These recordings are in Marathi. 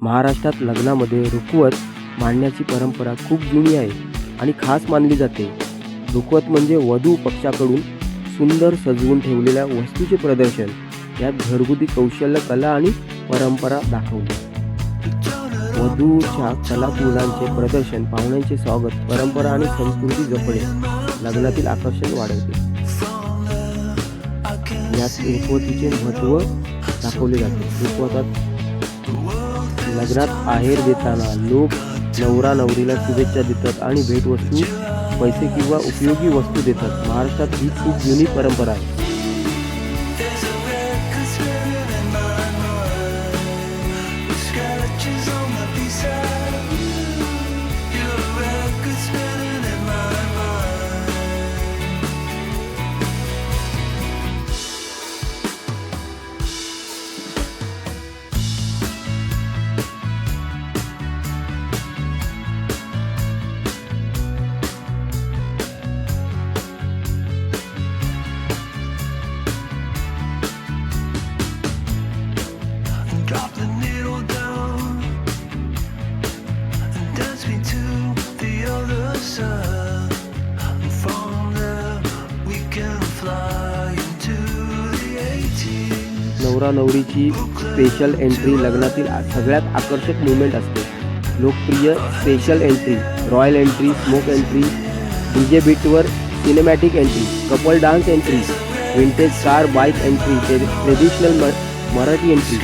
महाराष्ट्रात लग्नामध्ये रुखवत मांडण्याची परंपरा खूप जुनी आहे आणि खास मानली जाते. रुखवत म्हणजे वधू पक्षाकडून सुंदर सजवून ठेवलेल्या वस्तूचे प्रदर्शन. यात घरगुती कौशल्य, कला आणि परंपरा दाखवली. वधूच्या कलाकुसरीचे प्रदर्शन, पाहुण्यांचे स्वागत, परंपरा आणि संस्कृती जपणे लग्नातील आकर्षण वाढवते. यात रुखवतीचे महत्त्व दाखवले जाते. रुखवतात लग्नात आहेर देताना लोक नवरा नवरीला शुभेच्छा देतात आणि भेटवस्तू, पैसे किंवा उपयोगी वस्तू देतात. महाराष्ट्रात ही खूप जुनी परंपरा आहे. Drop the needle down and dance me to the other side. From there we can fly into the 80s. नवरा नवरीची स्पेशल एंट्री लग्नातील सगळ्यात आकर्षक मुवमेंट असते. लोकप्रिय special entry, royal entry, smoke entry, DJ बीटवर cinematic entry, couple dance entry, vintage car bike entry, traditional Marathi entry.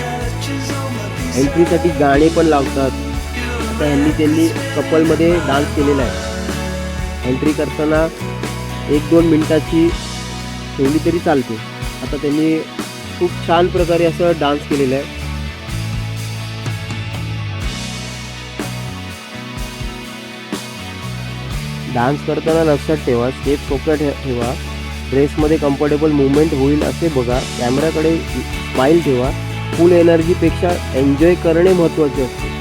एंट्रीसाठी गाणे पण लावतात. आता त्यांनी कपलमध्ये डान्स केलेला आहे. एंट्री करताना 1-2 मिनटाची ठेवली तरी चालते. आता त्यांनी खूप छान प्रकारे असं डान्स केलेला आहे. डान्स करताना लक्षात ठेवा, स्टेप सोप्या ठेवा, ड्रेसमध्ये कम्फर्टेबल मुवमेंट होईल असे बघा, कॅमेराकडे स्माईल ठेवा. फुल एनर्जीपेक्षा एन्जॉय करणे महत्त्वाचे असते.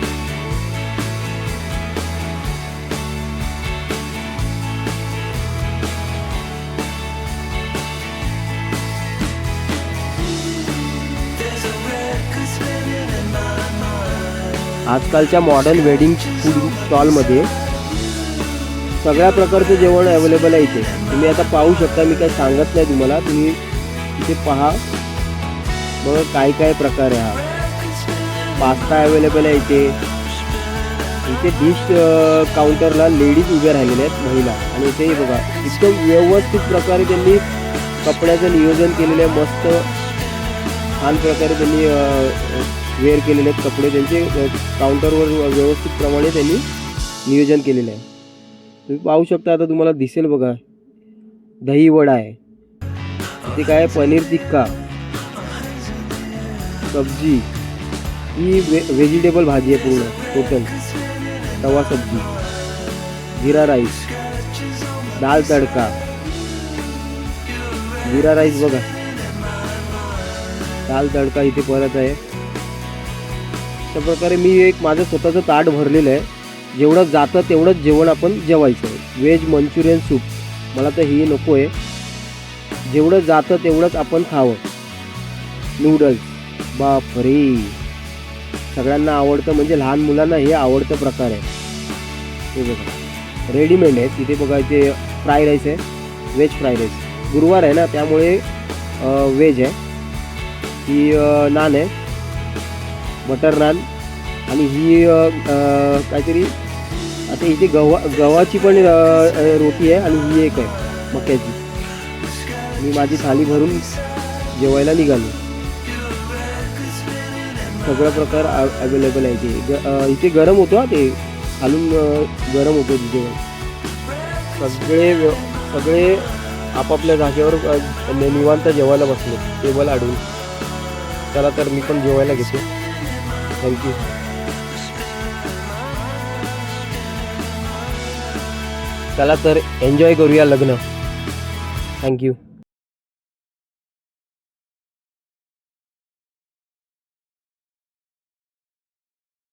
आजकालच्या मॉडर्न वेडिंग फूड स्टॉलमध्ये सगळ्या प्रकारचं जेवण अवेलेबल आहे इथे. तुम्ही आता पाहू शकता, मी काही सांगत नाही तुम्हाला, तुम्ही इथे पहा. बघा काय काय प्रकार आहे. हा पास्ता अवेलेबल आहे इथे. इथे डिश काउंटरला लेडीज उभ्या राहिलेल्या आहेत, महिला. आणि इथे बघा इतकं व्यवस्थित प्रकारे त्यांनी कपड्याचं नियोजन केलेलं आहे. मस्त छान प्रकारे त्यांनी वेअर केलेले आहेत कपडे. त्यांचे काउंटरवर व्यवस्थित प्रमाणे त्यांनी नियोजन केलेलं आहे. तुम्ही पाहू शकता. आता तुम्हाला दिसेल बघा, दही वडा आहे इथे. काय पनीर टिक्का, सब्जी, ही व्हेजिटेबल भाजी आहे पूर्ण टोटल. तवा सब्जी, जीरा राईस, दाल तडका, जीरा राईस बघा, दाल तडका इथे परत आहे. अशा प्रकारे मी एक माझं स्वतःचं ताट भरलेलं आहे. जेवढं जातं तेवढंच जेवण आपण जेवायचं. व्हेज मंचुरियन सूप, मला तर ही नको आहे. जेवढं जातं तेवढंच आपण खावं. नूडल्स, बापरे, सगळ्यांना आवडतं, म्हणजे लहान मुलांना हे आवडतं प्रकार आहे. हे बघा रेडीमेड आहे. तिथे बघा इथे फ्राय राईस आहे, व्हेज फ्राय राईस. गुरुवार आहे ना, त्यामुळे व्हेज आहे. ही नान आहे, बटर नान. आणि ही काहीतरी आता इथे गव्हाची पण रोटी आहे. आणि ही एक आहे मक्याची. मी माझी थाली भरून जेवायला निघालो. सगळा प्रकार अवेलेबल आहे इथे. इथे गरम होतो, ते खालून गरम होतो तिथे. सगळे आपापल्या जागेवर निवांत जेवायला बसले, टेबल अडवून. चला तर मी पण जेवायला घेतो. थँक्यू. चला तर एन्जॉय करूया लग्न. थँक्यू.